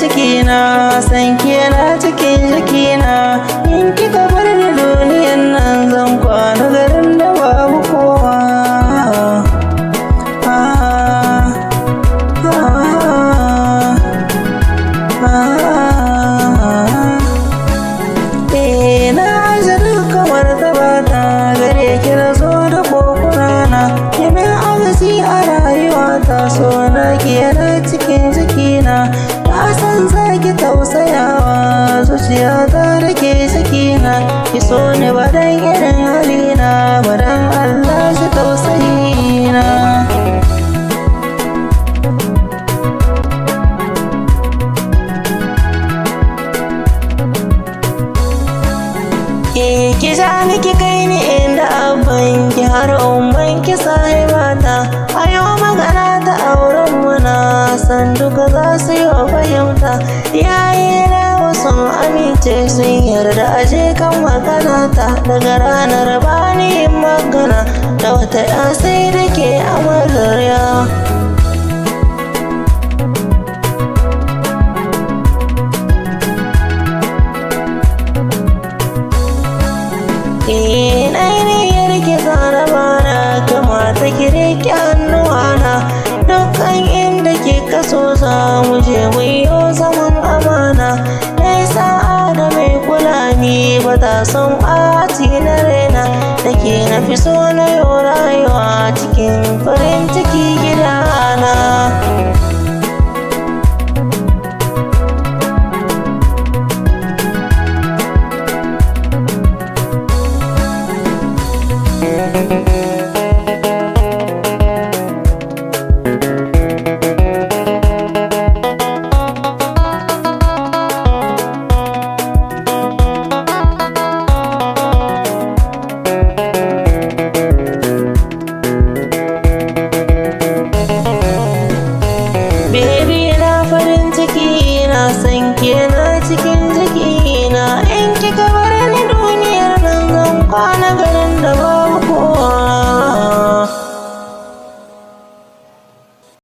cikina, san kina cikin jikina. In kika bar ni duniyan nan zan kwana garin da babu kowa. Na ji duka martabata gare ki na zo da kokunana. Kimin arziki a rayuwata, so na ki yana cikin jikina. Na san za ki tausayawa zuciyata da ke cikina. Ki so ni ba dan irin halina ba, dan Allah shi tausayina. Ki ja ni ki kai ni inda abban ki har umman ki sahibata. Ayo magana ta auren mu na san duka za su yi fahimta. Iyaye na wasu amince sun yarda aje kan magana ta. Daga ranar bani yin magana da wata ya sai da ke amarya.